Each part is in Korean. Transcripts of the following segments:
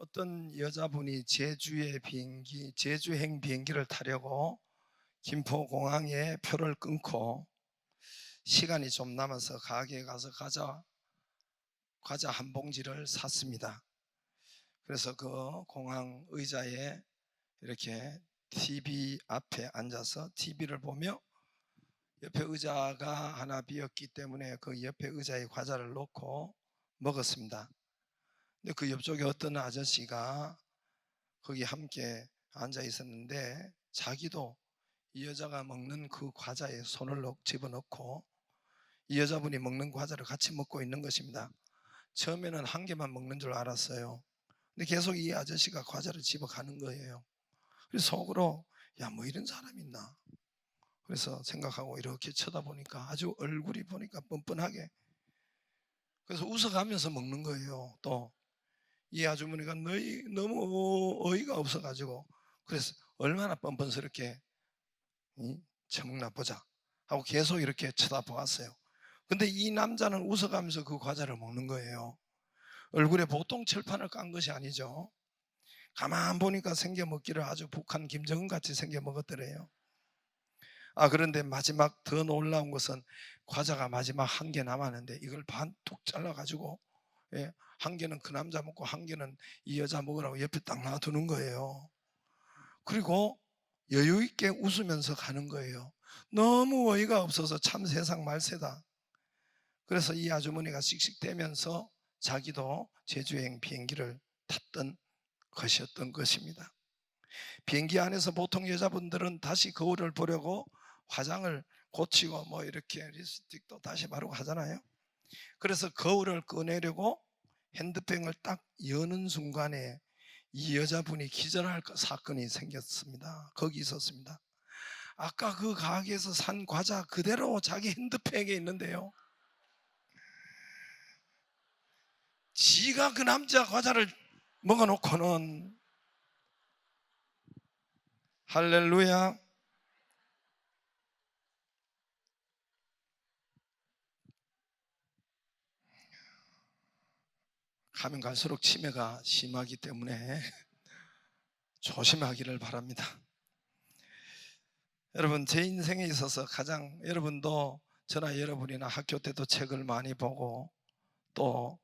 어떤 여자분이 제주행 비행기를 타려고 김포공항에 표를 끊고 시간이 좀 남아서 가게에 가서 과자 한 봉지를 샀습니다. 그래서 그 공항 의자에 이렇게 TV 앞에 앉아서 TV를 보며 옆에 의자가 하나 비었기 때문에 그 옆에 의자에 과자를 놓고 먹었습니다. 근데 그 옆쪽에 어떤 아저씨가 거기 함께 앉아 있었는데 자기도 이 여자가 먹는 그 과자에 손을 집어넣고 이 여자분이 먹는 과자를 같이 먹고 있는 것입니다. 처음에는 한 개만 먹는 줄 알았어요. 근데 계속 이 아저씨가 과자를 집어가는 거예요. 그래서 속으로 야, 뭐 이런 사람 있나, 그래서 생각하고 이렇게 쳐다보니까 아주 얼굴이 보니까 뻔뻔하게, 그래서 웃어가면서 먹는 거예요. 또 이 아주머니가 너무 어이가 없어가지고, 그래서 얼마나 뻔뻔스럽게 처먹나 보자 하고 계속 이렇게 쳐다보았어요. 근데 이 남자는 웃어가면서 그 과자를 먹는 거예요. 얼굴에 보통 철판을 깐 것이 아니죠. 가만 보니까 생겨 먹기를 아주 북한 김정은 같이 생겨 먹었더래요. 그런데 마지막 더 놀라운 것은 과자가 마지막 한 개 남았는데 이걸 반 뚝 잘라가지고, 한 개는 그 남자 먹고 한 개는 이 여자 먹으라고 옆에 딱 놔두는 거예요. 그리고 여유 있게 웃으면서 가는 거예요. 너무 어이가 없어서 참 세상 말세다. 그래서 이 아주머니가 씩씩대면서 자기도 제주행 비행기를 탔던 것이었던 것입니다. 비행기 안에서 보통 여자분들은 다시 거울을 보려고 화장을 고치고 뭐 이렇게 립스틱도 다시 바르고 하잖아요. 그래서 거울을 꺼내려고 핸드백을 딱 여는 순간에 이 여자분이 기절할 사건이 생겼습니다. 거기 있었습니다. 아까 그 가게에서 산 과자 그대로 자기 핸드백에 있는데요, 지가 그 남자 과자를 먹어놓고는, 할렐루야, 가면 갈수록 치매가 심하기 때문에 조심하기를 바랍니다. 여러분, 제 인생에 있어서 가장, 여러분도 저나 여러분이나 학교 때도 책을 많이 보고 또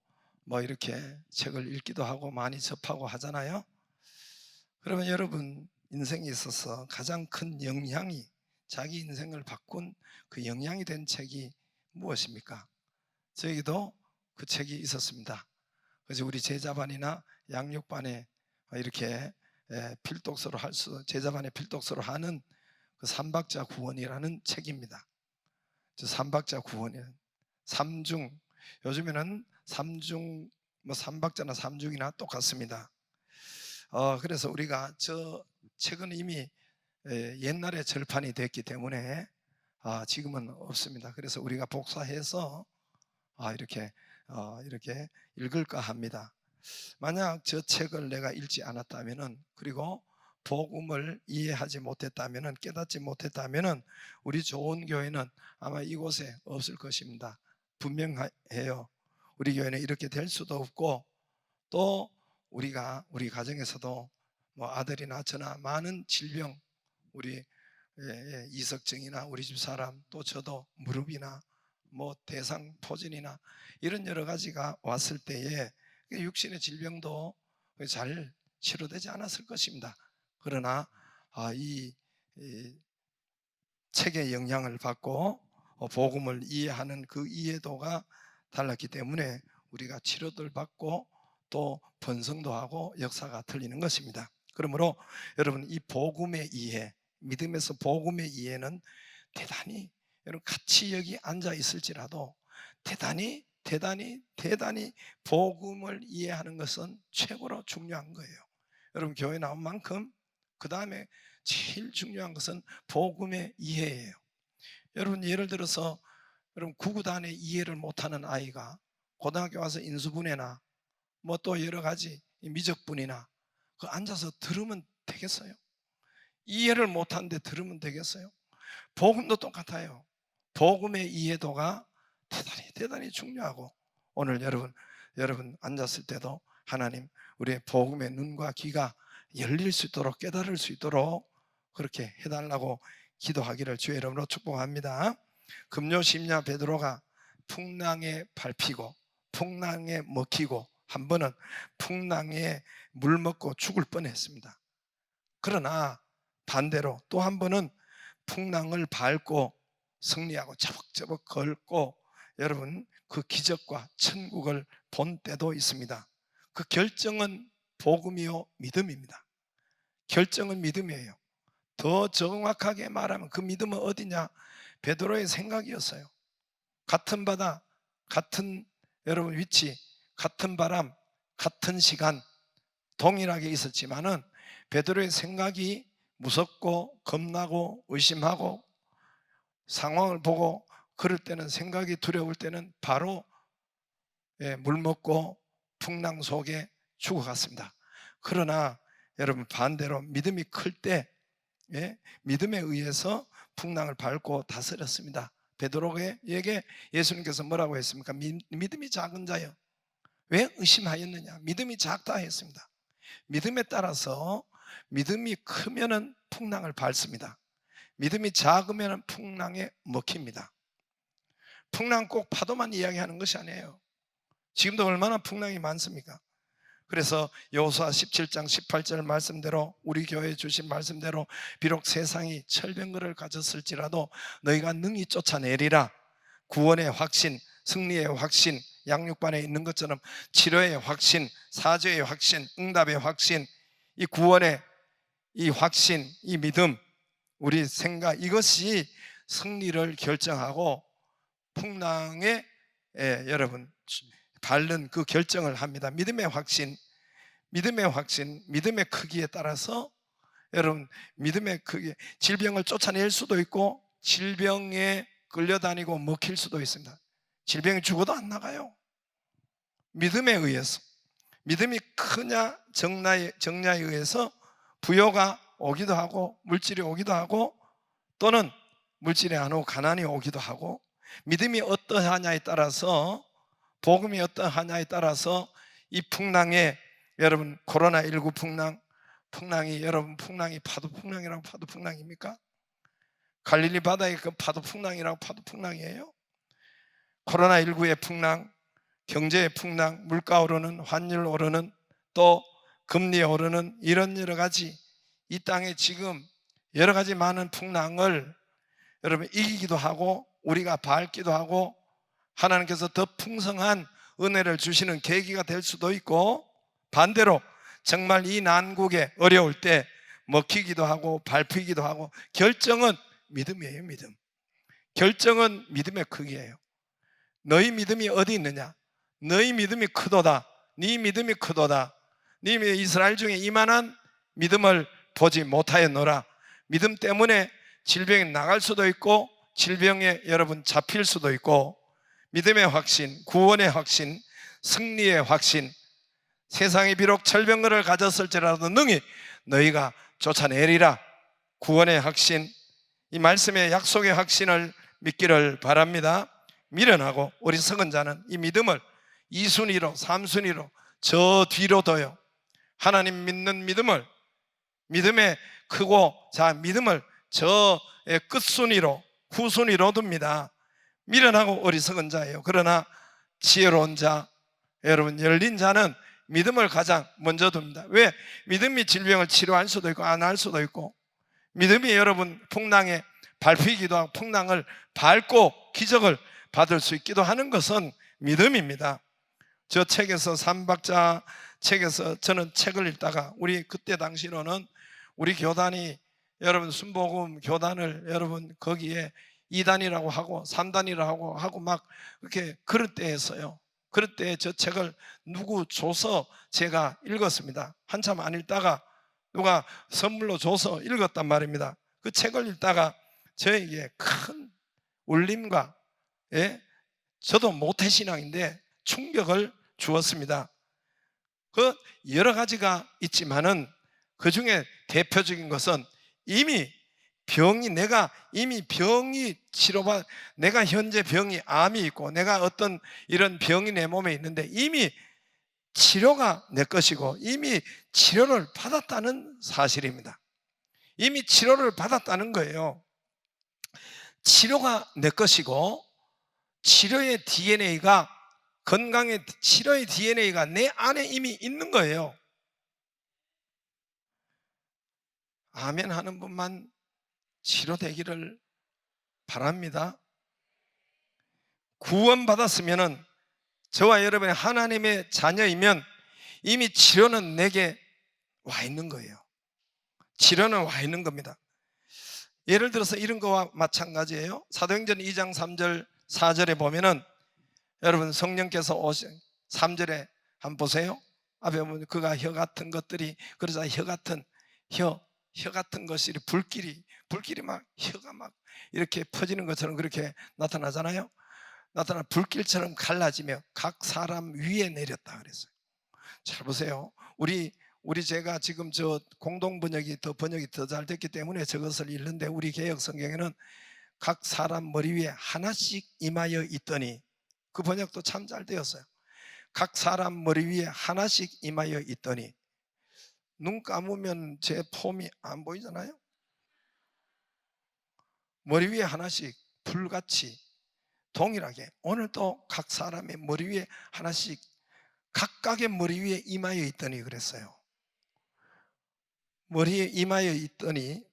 뭐 이렇게 책을 읽기도 하고 많이 접하고 하잖아요. 그러면 여러분 인생에 있어서 가장 큰 영향이, 자기 인생을 바꾼 그 영향이 된 책이 무엇입니까? 저에게도 그 책이 있었습니다. 그래서 우리 제자반이나 양육반에 이렇게 필독서로 제자반에 필독서로 하는 그 삼박자 구원이라는 책입니다. 저 삼박자 구원이라는 삼중, 요즘에는 삼중 뭐 삼박자나 삼중이나 똑같습니다. 그래서 우리가 저 책은 이미 옛날에 절판이 됐기 때문에 지금은 없습니다. 그래서 우리가 복사해서 이렇게 읽을까 합니다. 만약 저 책을 내가 읽지 않았다면은, 그리고 복음을 이해하지 못했다면은, 깨닫지 못했다면은 우리 좋은 교회는 아마 이곳에 없을 것입니다. 분명해요. 우리 교회는 이렇게 될 수도 없고, 또 우리 가정에서도 뭐 아들이나 저나 많은 질병, 우리 이석증이나 우리 집 사람, 또 저도 무릎이나 뭐 대상포진이나 이런 여러 가지가 왔을 때에 육신의 질병도 잘 치료되지 않았을 것입니다. 그러나 이 책의 영향을 받고 복음을 이해하는 그 이해도가 달랐기 때문에 우리가 치료를 받고 또 번성도 하고 역사가 틀리는 것입니다. 그러므로 여러분, 이 복음의 이해, 믿음에서 복음의 이해는 대단히, 여러분 같이 여기 앉아 있을지라도 대단히 복음을 이해하는 것은 최고로 중요한 거예요. 여러분 교회 나온 만큼 그 다음에 제일 중요한 것은 복음의 이해예요. 여러분 예를 들어서 여러분 구구단의 이해를 못하는 아이가 고등학교 와서 인수분해나 뭐 또 여러 가지 미적분이나 그 앉아서 들으면 되겠어요? 이해를 못하는데 들으면 되겠어요? 복음도 똑같아요. 복음의 이해도가 대단히 중요하고, 오늘 여러분 앉았을 때도 하나님 우리의 복음의 눈과 귀가 열릴 수 있도록, 깨달을 수 있도록 그렇게 해달라고 기도하기를 주의 이름으로 축복합니다. 금요 심야 베드로가 풍랑에 밟히고 풍랑에 먹히고 한 번은 풍랑에 물 먹고 죽을 뻔했습니다. 그러나 반대로 또 한 번은 풍랑을 밟고 승리하고 저벅저벅 걸고 여러분 그 기적과 천국을 본 때도 있습니다. 그 결정은 복음이요 믿음입니다. 결정은 믿음이에요. 더 정확하게 말하면 그 믿음은 어디냐? 베드로의 생각이었어요. 같은 바다, 같은 여러분 위치, 같은 바람, 같은 시간 동일하게 있었지만은 베드로의 생각이 무섭고 겁나고 의심하고 상황을 보고 그럴 때는, 생각이 두려울 때는 바로 물 먹고 풍랑 속에 죽어갔습니다. 그러나 여러분 반대로 믿음이 클 때 믿음에 의해서 풍랑을 밟고 다스렸습니다. 베드로에게 예수님께서 뭐라고 했습니까? 믿음이 작은 자여 왜 의심하였느냐? 믿음이 작다 했습니다. 믿음에 따라서 믿음이 크면은 풍랑을 밟습니다. 믿음이 작으면 풍랑에 먹힙니다. 풍랑 꼭 파도만 이야기하는 것이 아니에요. 지금도 얼마나 풍랑이 많습니까? 그래서 여호수아 17장 18절 말씀대로, 우리 교회에 주신 말씀대로 비록 세상이 철병거를 가졌을지라도 너희가 능히 쫓아내리라. 구원의 확신, 승리의 확신, 양육반에 있는 것처럼 치료의 확신, 사죄의 확신, 응답의 확신, 이 구원의 이 확신, 이 믿음, 우리 생각, 이것이 승리를 결정하고 풍랑에 여러분 밟는 그 결정을 합니다. 믿음의 확신, 믿음의 확신, 믿음의 크기에 따라서 여러분 믿음의 크기, 질병을 쫓아낼 수도 있고 질병에 끌려다니고 먹힐 수도 있습니다. 질병이 죽어도 안 나가요. 믿음에 의해서, 믿음이 크냐 적냐에 의해서 부요가 오기도 하고 물질이 오기도 하고 또는 물질이 안 오고 가난이 오기도 하고, 믿음이 어떠하냐에 따라서, 복음이 어떠하냐에 따라서 이 풍랑에 여러분 코로나19 풍랑이 여러분 풍랑이 파도 풍랑이라고 파도 풍랑입니까? 갈릴리 바다의 그 파도 풍랑이라고 파도 풍랑이에요? 코로나19의 풍랑, 경제의 풍랑, 물가 오르는, 환율 오르는, 또 금리 오르는 이런 여러 가지 이 땅에 지금 여러 가지 많은 풍랑을 여러분 이기기도 하고 우리가 밟기도 하고 하나님께서 더 풍성한 은혜를 주시는 계기가 될 수도 있고, 반대로 정말 이 난국에 어려울 때 먹히기도 하고 밟히기도 하고, 결정은 믿음이에요. 믿음. 결정은 믿음의 크기예요. 너희 믿음이 어디 있느냐? 너희 믿음이 크도다. 네 믿음이 크도다. 네 이스라엘 중에 이만한 믿음을 보지 못하였노라. 믿음 때문에 질병이 나갈 수도 있고 질병에 여러분 잡힐 수도 있고, 믿음의 확신, 구원의 확신, 승리의 확신, 세상이 비록 철병거를 가졌을지라도 능히 너희가 쫓아내리라. 구원의 확신, 이 말씀의 약속의 확신을 믿기를 바랍니다. 미련하고 어리석은 자는 이 믿음을 2순위로 3순위로 저 뒤로 둬요. 하나님 믿는 믿음을, 믿음의 크고 자 믿음을 저 끝순위로 후순위로 둡니다. 미련하고 어리석은 자예요. 그러나 지혜로운 자, 여러분 열린 자는 믿음을 가장 먼저 둡니다. 왜? 믿음이 질병을 치료할 수도 있고 안 할 수도 있고, 믿음이 여러분 풍랑에 밟히기도 하고 풍랑을 밟고 기적을 받을 수 있기도 하는 것은 믿음입니다. 저 책에서, 삼박자 책에서 저는 책을 읽다가, 우리 그때 당시로는 우리 교단이 여러분 순복음 교단을 여러분 거기에 2단이라고 하고 3단이라고 하고 막 그렇게 그럴 때였어요. 그럴 때 저 책을 누구 줘서 제가 읽었습니다. 한참 안 읽다가 누가 선물로 줘서 읽었단 말입니다. 그 책을 읽다가 저에게 큰 울림과 저도 모태신앙인데 충격을 주었습니다. 그 여러 가지가 있지만은 그 중에 대표적인 것은 이미 내가 이미 병이 내가 현재 병이 암이 있고 내가 어떤 이런 병이 내 몸에 있는데 이미 치료가 내 것이고 이미 치료를 받았다는 사실입니다. 이미 치료를 받았다는 거예요. 치료가 내 것이고 치료의 DNA가 건강의 치료의 DNA가 내 안에 이미 있는 거예요. 아멘 하는 분만 치료되기를 바랍니다. 구원받았으면 저와 여러분이 하나님의 자녀이면 이미 치료는 내게 와 있는 거예요. 치료는 와 있는 겁니다. 예를 들어서 이런 거와 마찬가지예요. 사도행전 2장 3절 4절에 보면은 여러분 성령께서 오신 3절에 한번 보세요. 앞에 보면 그가 혀 같은 것들이 그러자 혀 같은 것이 불길이 막 혀가 막 이렇게 퍼지는 것처럼 그렇게 나타나잖아요. 나타나 불길처럼 갈라지며 각 사람 위에 내렸다 그랬어요. 잘 보세요. 우리 제가 지금 저 공동 번역이 더 잘 됐기 때문에 저것을 읽는데 우리 개역 성경에는 각 사람 머리 위에 하나씩 임하여 있더니 그 번역도 참 잘 되었어요. 각 사람 머리 위에 하나씩 임하여 있더니 눈 감으면 제 폼이 안 보이잖아요. 머리 위에 하나씩 불같이 동일하게 오늘도 각 사람의 머리 위에 하나씩 각각의 머리 위에 임하여 있더니 그랬어요. 머리에 임하여 있더니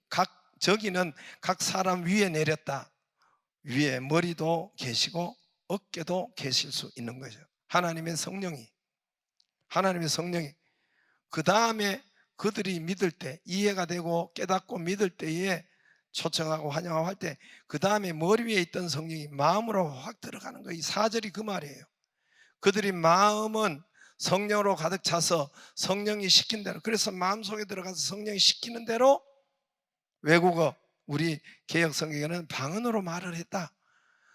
저기는 각 사람 위에 내렸다. 위에 머리도 계시고 어깨도 계실 수 있는 거죠. 하나님의 성령이 그 다음에 그들이 믿을 때 이해가 되고 깨닫고 믿을 때에 초청하고 환영하고 할 때 그 다음에 머리 위에 있던 성령이 마음으로 확 들어가는 거예요. 이 4절이 그 말이에요. 그들이 마음은 성령으로 가득 차서 성령이 시킨 대로, 그래서 마음속에 들어가서 성령이 시키는 대로 외국어 우리 개역 성경에는 방언으로 말을 했다.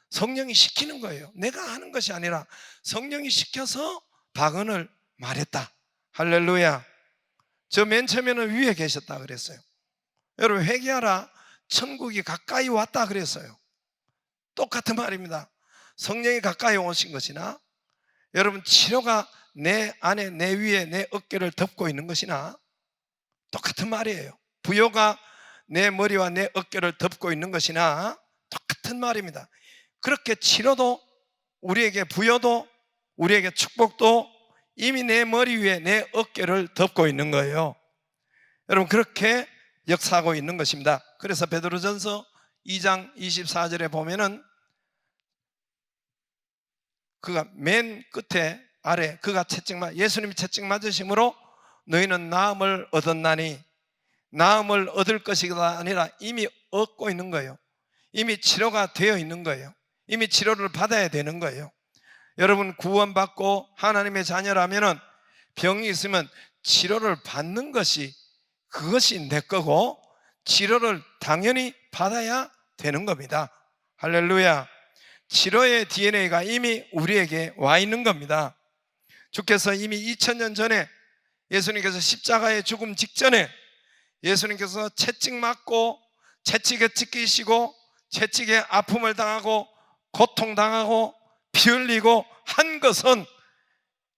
성령이 시키는 거예요. 내가 하는 것이 아니라 성령이 시켜서 방언을 말했다. 할렐루야. 저 맨 처음에는 위에 계셨다 그랬어요. 여러분 회개하라, 천국이 가까이 왔다 그랬어요. 똑같은 말입니다. 성령이 가까이 오신 것이나 여러분 치료가 내 안에 내 위에 내 어깨를 덮고 있는 것이나 똑같은 말이에요. 부요가 내 머리와 내 어깨를 덮고 있는 것이나 똑같은 말입니다. 그렇게 치료도 우리에게 부요도 우리에게 축복도 이미 내 머리 위에 내 어깨를 덮고 있는 거예요. 여러분 그렇게 역사하고 있는 것입니다. 그래서 베드로전서 2장 24절에 보면은 그가 맨 끝에 아래 그가 예수님이 채찍 맞으심으로 너희는 나음을 얻었나니, 나음을 얻을 것이가 아니라 이미 얻고 있는 거예요. 이미 치료가 되어 있는 거예요. 이미 치료를 받아야 되는 거예요. 여러분 구원받고 하나님의 자녀라면은 병이 있으면 치료를 받는 것이 그것이 내 거고 치료를 당연히 받아야 되는 겁니다. 할렐루야. 치료의 DNA가 이미 우리에게 와 있는 겁니다. 주께서 이미 2000년 전에 예수님께서 십자가에 죽음 직전에 예수님께서 채찍 맞고 채찍에 찢기시고 채찍에 아픔을 당하고 고통당하고 피 흘리고 한 것은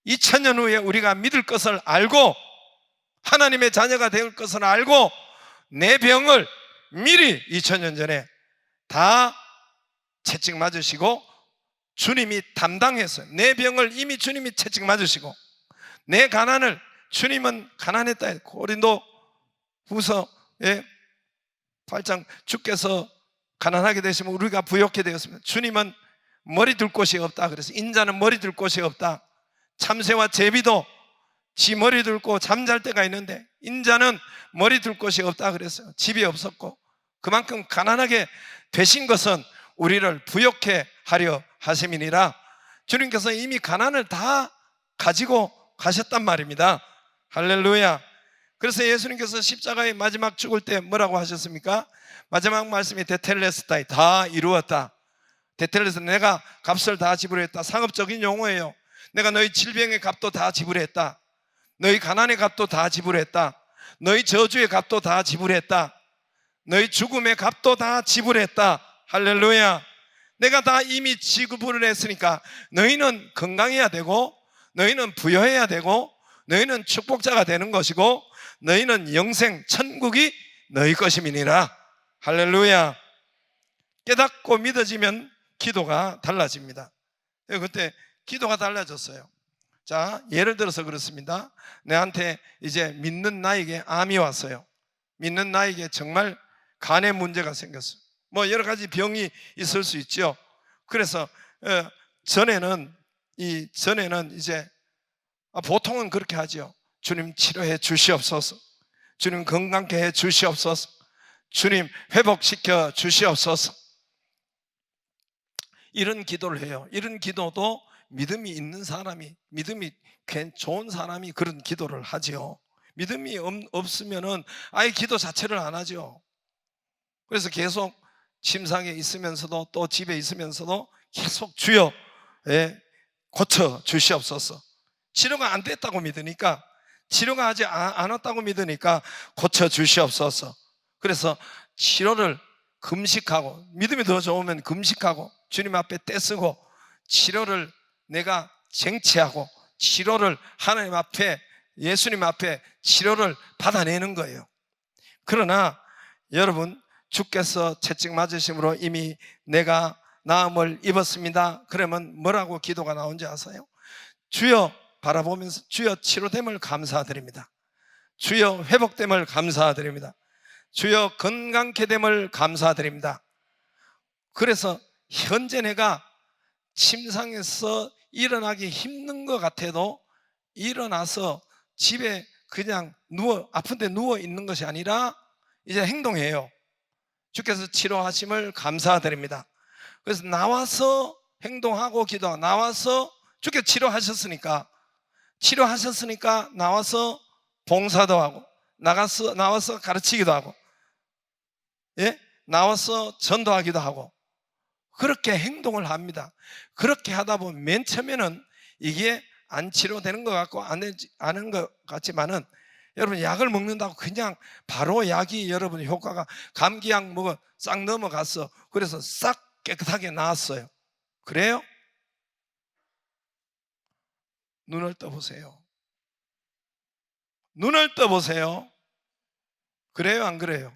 2000년 후에 우리가 믿을 것을 알고 하나님의 자녀가 될 것을 알고 내 병을 미리 2000년 전에 다 채찍 맞으시고 주님이 담당했어요. 내 병을 이미 주님이 채찍 맞으시고 내 가난을 주님은 가난했다. 고린도 후서에 8장 주께서 가난하게 되시면 우리가 부욕해 되었습니다. 주님은 머리 둘 곳이 없다. 그래서 인자는 머리 둘 곳이 없다. 참새와 제비도 지 머리 둘고 잠잘 때가 있는데 인자는 머리 둘 곳이 없다 그랬어요. 집이 없었고 그만큼 가난하게 되신 것은 우리를 부욕해 하려 하심이니라. 주님께서 이미 가난을 다 가지고 가셨단 말입니다. 할렐루야. 그래서 예수님께서 십자가의 마지막 죽을 때 뭐라고 하셨습니까? 마지막 말씀이 데텔레스타이, 다 이루었다. 데텔레스, 내가 값을 다 지불했다. 상업적인 용어예요. 내가 너희 질병의 값도 다 지불했다. 너희 가난의 값도 다 지불했다. 너희 저주의 값도 다 지불했다. 너희 죽음의 값도 다 지불했다. 할렐루야. 내가 다 이미 지불을 했으니까 너희는 건강해야 되고 너희는 부여해야 되고 너희는 축복자가 되는 것이고 너희는 영생 천국이 너희 것임이니라. 할렐루야. 깨닫고 믿어지면 기도가 달라집니다. 그때 기도가 달라졌어요. 자, 예를 들어서 그렇습니다. 내한테 이제 믿는 나에게 암이 왔어요. 믿는 나에게 정말 간에 문제가 생겼어요. 뭐 여러 가지 병이 있을 수 있죠. 그래서 전에는 이제 보통은 그렇게 하죠. 주님 치료해 주시옵소서. 주님 건강케 해 주시옵소서. 주님 회복시켜 주시옵소서. 이런 기도를 해요. 이런 기도도 믿음이 있는 사람이, 믿음이 좋은 사람이 그런 기도를 하지요. 믿음이 없으면은 아예 기도 자체를 안 하죠. 그래서 계속 침상에 있으면서도 또 집에 있으면서도 계속 주여 고쳐 주시옵소서. 치료가 안 됐다고 믿으니까, 치료가 하지 않았다고 믿으니까 고쳐 주시옵소서. 그래서 치료를 금식하고, 믿음이 더 좋으면 금식하고 주님 앞에 떼쓰고 치료를 내가 쟁취하고 치료를 하나님 앞에, 예수님 앞에 치료를 받아내는 거예요. 그러나 여러분, 주께서 채찍 맞으심으로 이미 내가 나음을 입었습니다. 그러면 뭐라고 기도가 나온지 아세요? 주여 바라보면서 주여 치료됨을 감사드립니다. 주여 회복됨을 감사드립니다. 주여 건강케 됨을 감사드립니다. 그래서 현재 내가 침상에서 일어나기 힘든 것 같아도 일어나서 집에 그냥 아픈데 누워 있는 것이 아니라 이제 행동해요. 주께서 치료하심을 감사드립니다. 그래서 나와서 행동하고 기도하고, 나와서 주께서 치료하셨으니까 나와서 봉사도 하고, 나와서 가르치기도 하고, 나와서 전도하기도 하고, 그렇게 행동을 합니다. 그렇게 하다 보면 맨 처음에는 이게 안 치료되는 것 같고 안 하는 것 같지만은, 여러분 약을 먹는다고 그냥 바로 약이 여러분 효과가, 감기약 먹어 싹 넘어갔어. 그래서 싹 깨끗하게 나았어요. 그래요? 눈을 떠보세요. 눈을 떠보세요. 그래요, 안 그래요?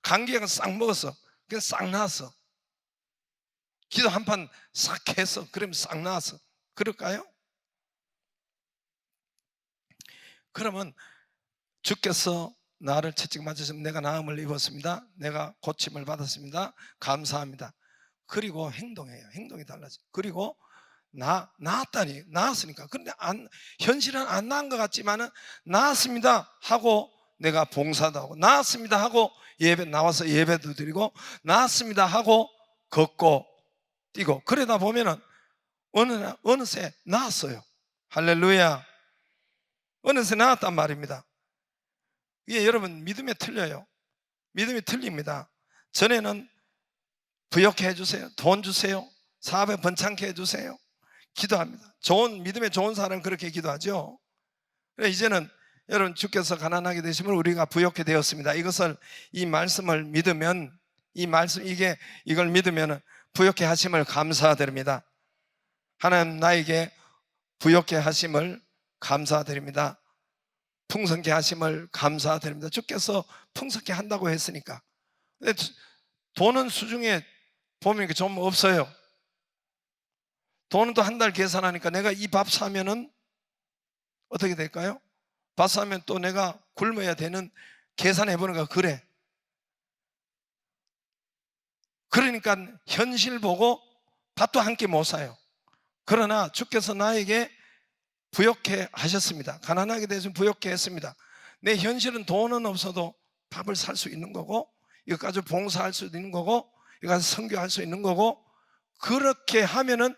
감기약은 싹 먹었어. 그냥 싹 나았어. 기도 한 판 싹 했어. 그러면 싹 나았어. 그럴까요? 그러면 주께서 나를 채찍 맞으시면 내가 나음을 입었습니다. 내가 고침을 받았습니다. 감사합니다. 그리고 행동해요. 행동이 달라져. 그리고 나았으니까. 그런데 현실은 안 나은 것 같지만은 나았습니다 하고 내가 봉사도 하고, 나았습니다 하고 나와서 예배도 드리고, 나았습니다 하고 걷고 뛰고, 그러다 보면은 어느새 나았어요. 할렐루야. 어느새 나았단 말입니다. 이게 여러분 믿음에 틀려요. 믿음이 틀립니다. 전에는 부욕해 해주세요, 돈 주세요, 사업에 번창케 해주세요, 기도합니다. 믿음에 좋은 사람은 그렇게 기도하죠. 이제는 여러분 주께서 가난하게 되시면 우리가 부욕해 되었습니다. 이 말씀을 믿으면, 이걸 믿으면 부욕해 하심을 감사드립니다. 하나님 나에게 부욕해 하심을 감사드립니다. 풍성케 하심을 감사드립니다. 주께서 풍성케 한다고 했으니까. 근데 돈은 수중에 보면 좀 없어요. 돈은 또 한 달 계산하니까 내가 이 밥 사면은 어떻게 될까요? 밥 사면 또 내가 굶어야 되는, 계산해 보는 거 그래. 그러니까 현실 보고 밥도 한 끼 못 사요. 그러나 주께서 나에게 부욕해 하셨습니다. 가난하게 되시면 부욕해 했습니다. 내 현실은 돈은 없어도 밥을 살 수 있는 거고, 이거 가지고 봉사할 수 있는 거고, 이거 가지고 선교할 수 있는 거고, 그렇게 하면은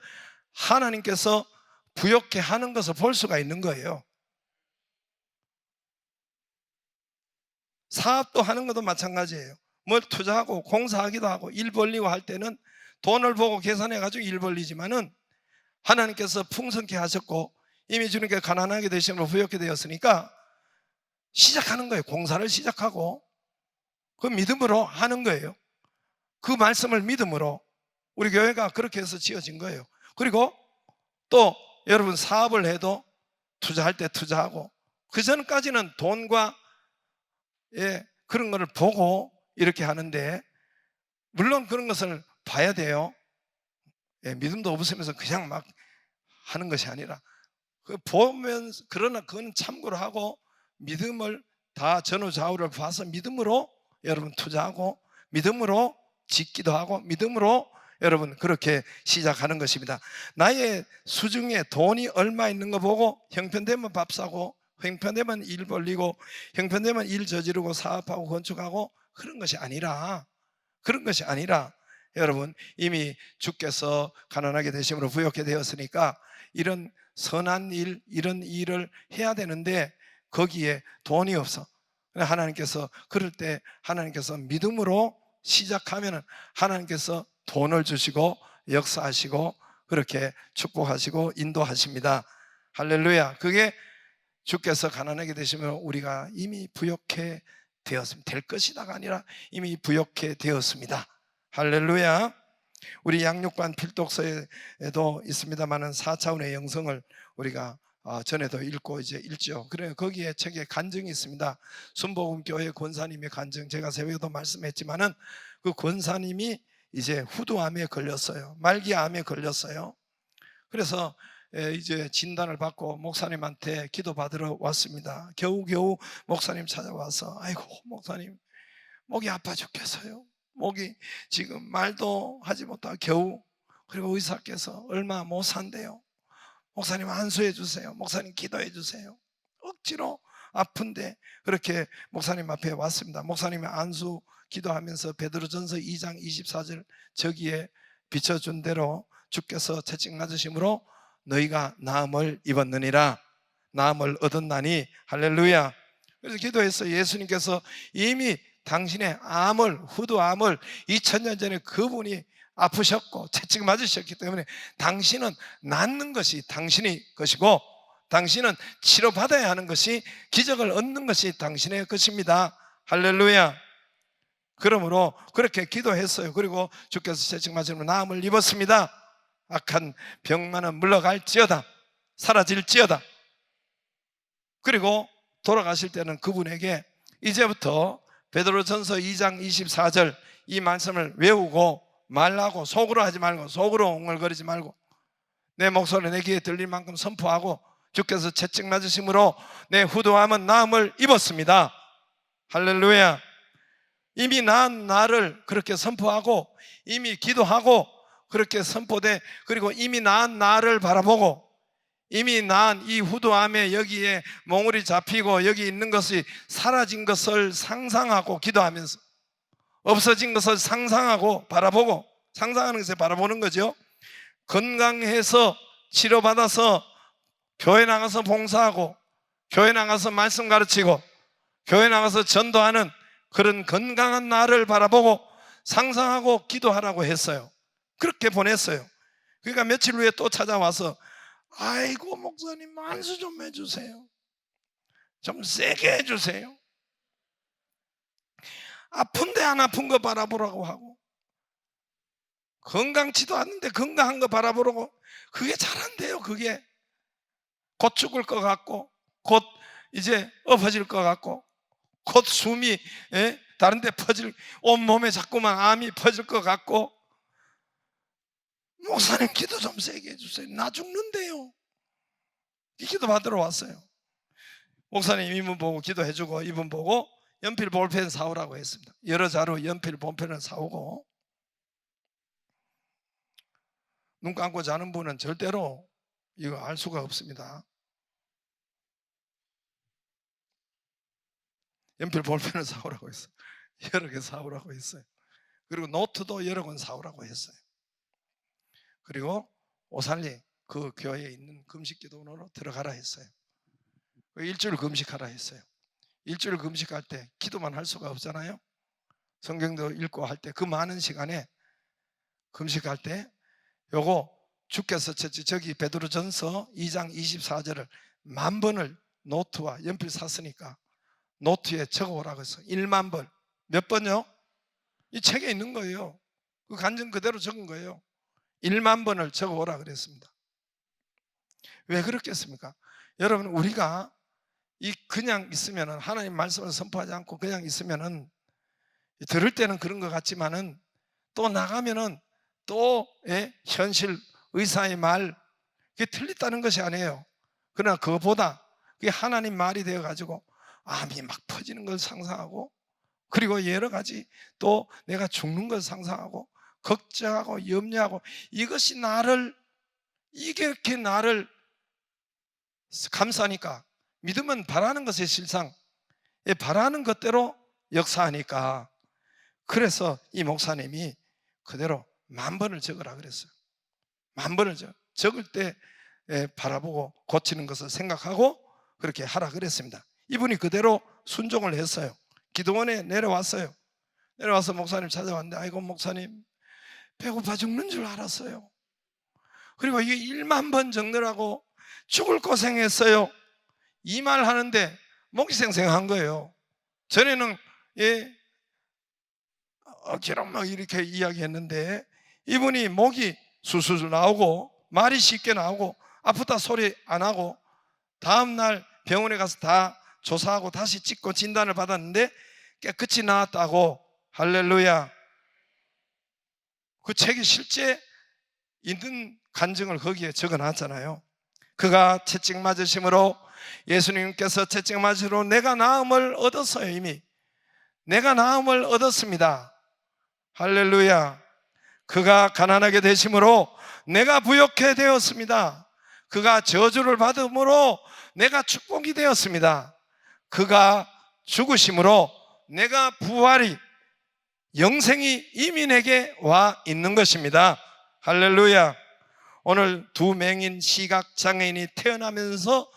하나님께서 부욕해 하는 것을 볼 수가 있는 거예요. 사업도 하는 것도 마찬가지예요. 뭘 투자하고 공사하기도 하고 일 벌리고 할 때는 돈을 보고 계산해 가지고 일 벌리지만은, 하나님께서 풍성케 하셨고 이미 주님께 가난하게 되시면 부욕해 되었으니까 시작하는 거예요. 공사를 시작하고 그 믿음으로 하는 거예요. 그 말씀을 믿음으로 우리 교회가 그렇게 해서 지어진 거예요. 그리고 또 여러분 사업을 해도 투자할 때 투자하고, 그 전까지는 돈과 그런 것을 보고 이렇게 하는데, 물론 그런 것을 봐야 돼요. 믿음도 없으면서 그냥 막 하는 것이 아니라, 보면, 그러나 그건 참고로 하고 믿음을 다 전후좌우를 봐서 믿음으로 여러분 투자하고, 믿음으로 짓기도 하고, 믿음으로 여러분 그렇게 시작하는 것입니다. 나의 수중에 돈이 얼마 있는 거 보고 형편되면 밥 사고, 형편되면 일 벌리고, 형편되면 일 저지르고 사업하고 건축하고, 그런 것이 아니라 여러분 이미 주께서 가난하게 되심으로 부욕해 되었으니까 이런 선한 일, 이런 일을 해야 되는데 거기에 돈이 없어. 하나님께서 그럴 때 하나님께서 믿음으로 시작하면 하나님께서 돈을 주시고 역사하시고 그렇게 축복하시고 인도하십니다. 할렐루야. 그게 주께서 가난하게 되시면 우리가 이미 부욕해 되었습니다. 될 것이다가 아니라 이미 부욕해 되었습니다. 할렐루야. 우리 양육반 필독서에도 있습니다만은 4차원의 영성을 우리가 전에도 읽고 이제 읽죠. 그래, 거기에 책에 간증이 있습니다. 순복음교회 권사님의 간증, 제가 새벽에도 말씀했지만은 그 권사님이 이제 후두암에 걸렸어요. 말기암에 걸렸어요. 그래서 이제 진단을 받고 목사님한테 기도받으러 왔습니다. 겨우겨우 목사님 찾아와서, 아이고 목사님 목이 아파 죽겠어요. 목이 지금 말도 하지 못하고 겨우, 그리고 의사께서 얼마 못 산대요. 목사님 안수해 주세요. 목사님 기도해 주세요. 억지로 아픈데 그렇게 목사님 앞에 왔습니다. 목사님이 안수 기도하면서 베드로전서 2장 24절 저기에 비춰준 대로 주께서 채찍 맞으심으로 너희가 나음을 입었느니라, 나음을 얻었나니. 할렐루야. 그래서 기도했어요. 예수님께서 이미 당신의 암을, 후두암을 2000년 전에 그분이 아프셨고 채찍 맞으셨기 때문에 당신은 낫는 것이 당신의 것이고, 당신은 치료받아야 하는 것이, 기적을 얻는 것이 당신의 것입니다. 할렐루야. 그러므로 그렇게 기도했어요. 그리고 주께서 채찍 맞으면 나음을 입었습니다. 악한 병만은 물러갈지어다, 사라질지어다. 그리고 돌아가실 때는 그분에게 이제부터 베드로전서 2장 24절 이 말씀을 외우고 말하고, 속으로 하지 말고, 속으로 옹알거리지 말고 내 목소리 내 귀에 들릴 만큼 선포하고, 주께서 채찍 맞으심으로 내 후두암은 나음을 입었습니다. 할렐루야. 이미 나은 나를 그렇게 선포하고, 이미 기도하고 그렇게 선포돼, 그리고 이미 나은 나를 바라보고, 이미 나은 이 후두암에 여기에 몽울이 잡히고 여기 있는 것이 사라진 것을 상상하고 기도하면서, 없어진 것을 상상하고 바라보고, 상상하는 것을 바라보는 거죠. 건강해서 치료받아서 교회 나가서 봉사하고, 교회 나가서 말씀 가르치고, 교회 나가서 전도하는 그런 건강한 나를 바라보고 상상하고 기도하라고 했어요. 그렇게 보냈어요. 그러니까 며칠 후에 또 찾아와서, 아이고 목사님 안수 좀 해주세요. 좀 세게 해주세요. 아픈데 안 아픈 거 바라보라고 하고, 건강치도 않는데 건강한 거 바라보라고. 그게 잘 안 돼요. 그게 곧 죽을 것 같고, 곧 이제 엎어질 것 같고, 곧 숨이 다른 데 퍼질, 온몸에 자꾸만 암이 퍼질 것 같고, 목사님 기도 좀 세게 해주세요. 나 죽는데요. 이 기도 받으러 왔어요. 목사님 이분 보고 기도해주고, 이분 보고 연필 볼펜 사오라고 했습니다. 여러 자루 연필 볼펜을 사오고, 눈 감고 자는 분은 절대로 이거 알 수가 없습니다. 연필 볼펜을 사오라고 했어요. 여러 개 사오라고 했어요. 그리고 노트도 여러 권 사오라고 했어요. 그리고 오살리 그 교회에 있는 금식기도원으로 들어가라 했어요. 일주일 금식하라 했어요. 일주일 금식할 때 기도만 할 수가 없잖아요. 성경도 읽고 할 때 그 많은 시간에 금식할 때 요거 주께서 저기 베드로전서 2장 24절을 10,000번을 노트와 연필 샀으니까 노트에 적어오라고 했어요. 10,000번. 몇 번요? 이 책에 있는 거예요. 그 간증 그대로 적은 거예요. 10,000번을 적어오라 그랬습니다. 왜 그렇겠습니까? 여러분, 우리가 그냥 있으면은, 하나님 말씀을 선포하지 않고 그냥 있으면은, 들을 때는 그런 것 같지만은 또 나가면은 또 현실 의사의 말, 그게 틀렸다는 것이 아니에요. 그러나 그것보다 그게 하나님 말이 되어 가지고 암이 막 퍼지는 걸 상상하고, 그리고 여러 가지 또 내가 죽는 걸 상상하고 걱정하고 염려하고, 이것이 나를, 이렇게 나를 감싸니까, 믿음은 바라는 것의 실상, 바라는 것대로 역사하니까, 그래서 이 목사님이 그대로 10,000번을 적으라 그랬어요. 10,000번을 적을 때 바라보고 고치는 것을 생각하고 그렇게 하라 그랬습니다. 이분이 그대로 순종을 했어요. 기도원에 내려왔어요. 내려와서 목사님 찾아왔는데, 아이고 목사님, 배고파 죽는 줄 알았어요. 그리고 이게 10,000번 적느라고 죽을 고생했어요. 이 말 하는데 목이 생생한 거예요. 전에는 억지로 막 이렇게 이야기했는데, 이분이 목이 술술 나오고 말이 쉽게 나오고 아프다 소리 안 하고, 다음날 병원에 가서 다 조사하고 다시 찍고 진단을 받았는데 깨끗이 나았다고. 할렐루야. 그 책이 실제 있는 간증을 거기에 적어놨잖아요. 그가 채찍 맞으심으로, 예수님께서 채찍 맞으심으로 내가 나음을 얻었어요. 이미 내가 나음을 얻었습니다. 할렐루야. 그가 가난하게 되심으로 내가 부욕해 되었습니다. 그가 저주를 받음으로 내가 축복이 되었습니다. 그가 죽으심으로 내가 부활이, 영생이 이미 내게 와 있는 것입니다. 할렐루야. 오늘 두 맹인 시각장애인이 태어나면서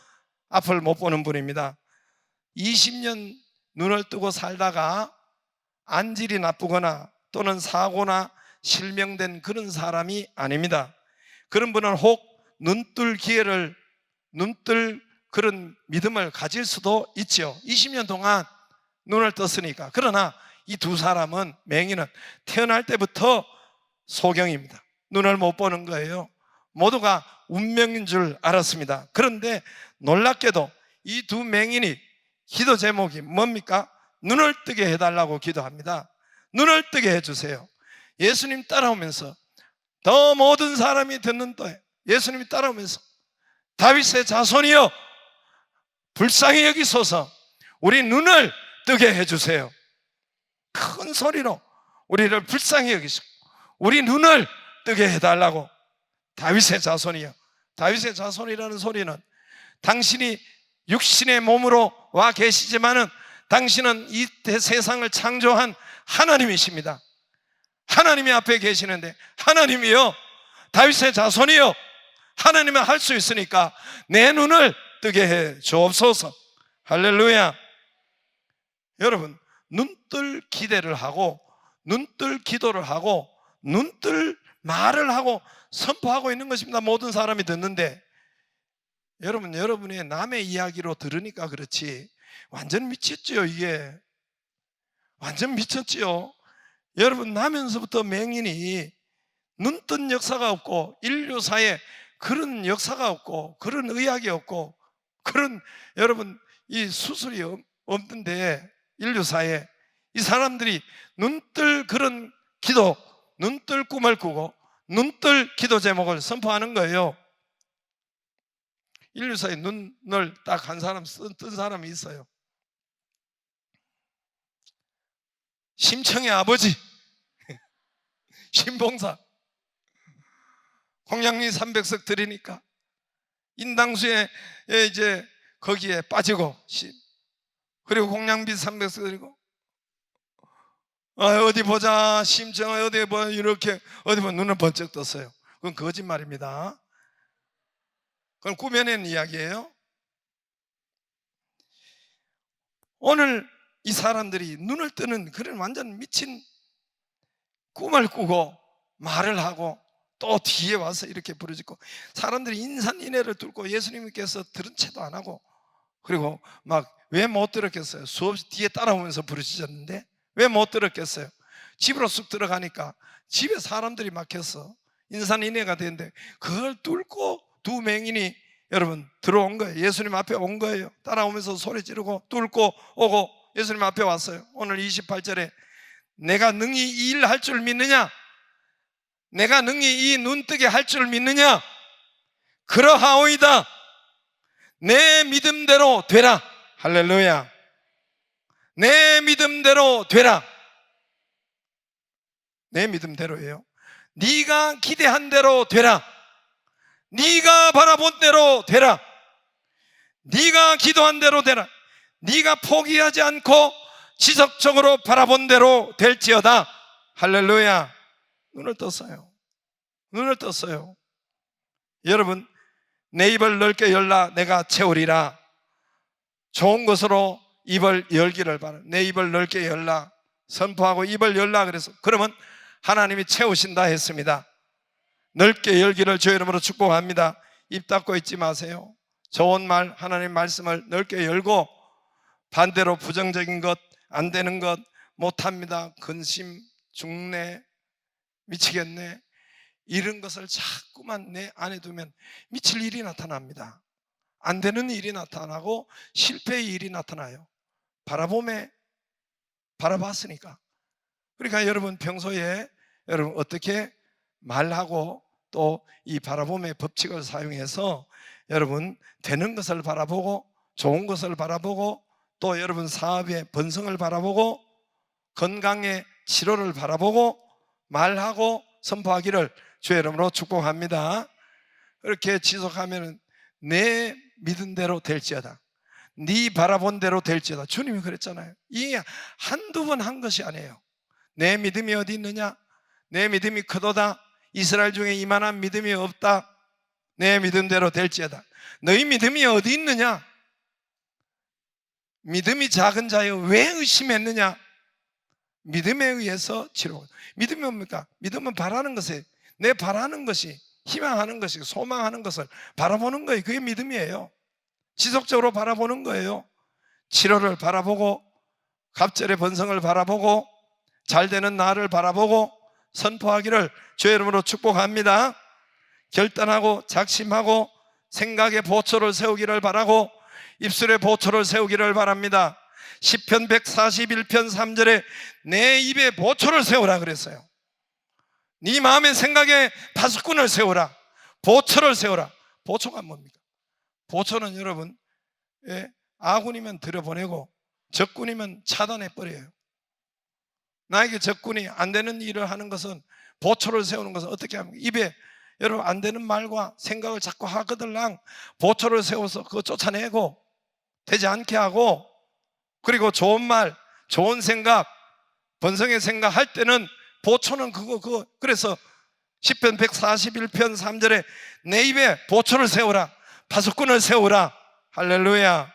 앞을 못 보는 분입니다. 20년 눈을 뜨고 살다가 안질이 나쁘거나 또는 사고나 실명된 그런 사람이 아닙니다. 그런 분은 혹 눈뜰 기회를, 눈뜰 그런 믿음을 가질 수도 있죠. 20년 동안 눈을 떴으니까. 그러나 이 두 사람은, 맹인은 태어날 때부터 소경입니다. 눈을 못 보는 거예요. 모두가 운명인 줄 알았습니다. 그런데 놀랍게도 이 두 맹인이 기도 제목이 뭡니까? 눈을 뜨게 해달라고 기도합니다. 눈을 뜨게 해주세요. 예수님 따라오면서, 더 모든 사람이 듣는 또에 예수님이 따라오면서, 다윗의 자손이여 불쌍히 여기소서, 우리 눈을 뜨게 해주세요. 큰 소리로 우리를 불쌍히 여기시고 우리 눈을 뜨게 해달라고. 다윗의 자손이여. 다윗의 자손이라는 소리는, 당신이 육신의 몸으로 와 계시지만은 당신은 이 세상을 창조한 하나님이십니다. 하나님이 앞에 계시는데, 하나님이여 다윗의 자손이여, 하나님은 할 수 있으니까 내 눈을 뜨게 해 주옵소서. 할렐루야. 여러분, 눈뜰 기대를 하고 눈뜰 기도를 하고 눈뜰 말을 하고 선포하고 있는 것입니다. 모든 사람이 듣는데, 여러분, 여러분의 남의 이야기로 들으니까 그렇지 완전 미쳤지요. 이게 완전 미쳤지요. 여러분, 나면서부터 맹인이 눈 뜬 역사가 없고, 인류사에 그런 역사가 없고, 그런 의학이 없고, 그런, 여러분, 이 수술이 없는데, 인류사에 이 사람들이 눈뜰 그런 기도, 눈뜰 꿈을 꾸고 눈뜰 기도 제목을 선포하는 거예요. 인류사에 눈을 딱 한 사람, 뜬 사람이 있어요. 심청의 아버지 신봉사. 공양리 300석 드리니까 인당수에 이제 거기에 빠지고, 그리고 공양비 300석 드리고, 어디 보자, 심청 어디 뭐 이렇게 어디 보면 눈을 번쩍 떴어요. 그건 거짓말입니다. 그건 꾸며낸 이야기예요. 오늘 이 사람들이 눈을 뜨는 그런 완전 미친 꿈을 꾸고 말을 하고, 또 뒤에 와서 이렇게 부르짖고, 사람들이 인산인해를 뚫고 예수님께서 들은 채도 안 하고, 그리고 막 왜 못 들었겠어요? 수없이 뒤에 따라오면서 부르짖었는데 왜 못 들었겠어요? 집으로 쑥 들어가니까 집에 사람들이 막혀서 인산인해가 되는데, 그걸 뚫고 두 맹인이 여러분 들어온 거예요. 예수님 앞에 온 거예요. 따라오면서 소리 지르고 뚫고 오고 예수님 앞에 왔어요. 오늘 28절에 내가 능히 이 일 할 줄 믿느냐? 내가 능히 이 눈뜨게 할 줄 믿느냐? 그러하오이다. 내 믿음대로 되라. 할렐루야. 내 믿음대로 되라. 내 믿음대로예요. 네가 기대한 대로 되라. 네가 바라본 대로 되라. 네가 기도한 대로 되라. 네가 포기하지 않고 지속적으로 바라본 대로 될지어다. 할렐루야. 눈을 떴어요. 눈을 떴어요. 여러분, 내 입을 넓게 열라 내가 채우리라. 좋은 것으로 입을 열기를 바라. 내 입을 넓게 열라 선포하고 입을 열라 그래서 그러면 하나님이 채우신다 했습니다. 넓게 열기를 주의 이름으로 축복합니다. 입 닫고 있지 마세요. 좋은 말, 하나님 말씀을 넓게 열고 반대로 부정적인 것, 안 되는 것, 못합니다, 근심, 중내, 미치겠네, 이런 것을 자꾸만 내 안에 두면 미칠 일이 나타납니다. 안 되는 일이 나타나고 실패의 일이 나타나요. 바라봤으니까. 그러니까 여러분 평소에 여러분 어떻게 말하고 또 이 바라봄의 법칙을 사용해서 여러분 되는 것을 바라보고 좋은 것을 바라보고 또 여러분 사업의 번성을 바라보고 건강의 치료를 바라보고 말하고 선포하기를 주의 이름으로 축복합니다. 그렇게 지속하면 내 믿은 대로 될지어다. 네 바라본 대로 될지어다. 주님이 그랬잖아요. 이게 한두 번 한 것이 아니에요. 내 믿음이 어디 있느냐? 내 믿음이 크도다. 이스라엘 중에 이만한 믿음이 없다. 내 믿음대로 될지어다. 너희 믿음이 어디 있느냐? 믿음이 작은 자여 왜 의심했느냐? 믿음에 의해서 치료. 믿음이 뭡니까? 믿음은 바라는 것에 내 바라는 것이 희망하는 것이 소망하는 것을 바라보는 거예요. 그게 믿음이에요. 지속적으로 바라보는 거예요. 치료를 바라보고 갑절의 번성을 바라보고 잘 되는 나를 바라보고 선포하기를 주의 이름으로 축복합니다. 결단하고 작심하고 생각의 보초를 세우기를 바라고 입술의 보초를 세우기를 바랍니다. 시편 141편 3절에 내 입에 보초를 세우라 그랬어요. 네 마음의 생각에 파수꾼을 세우라. 보초를 세우라. 보초가 뭡니까? 보초는 여러분 아군이면 들여보내고 적군이면 차단해버려요. 나에게 적군이 안 되는 일을 하는 것은 보초를 세우는 것은 어떻게 합니까? 입에 여러분 안 되는 말과 생각을 자꾸 하거들랑 보초를 세워서 그거 쫓아내고 되지 않게 하고 그리고 좋은 말, 좋은 생각, 번성의 생각 할 때는 보초는 그거 그래서 시편 141편 3절에 내 입에 보초를 세우라. 파수꾼을 세우라. 할렐루야.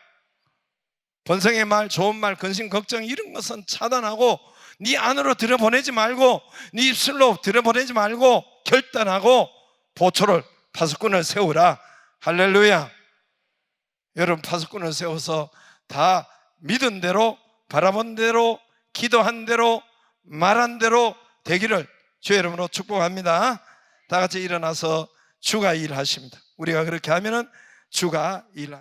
번성의 말, 좋은 말, 근심, 걱정 이런 것은 차단하고 네 안으로 들여보내지 말고 네 입술로 들여보내지 말고 결단하고 보초를 파수꾼을 세우라. 할렐루야. 여러분 파수꾼을 세워서 다 믿은 대로 바라본 대로 기도한 대로 말한 대로 되기를 주의 이름으로 축복합니다. 다 같이 일어나서 주가 일하십니다. 우리가 그렇게 하면은 주가 일하십니다.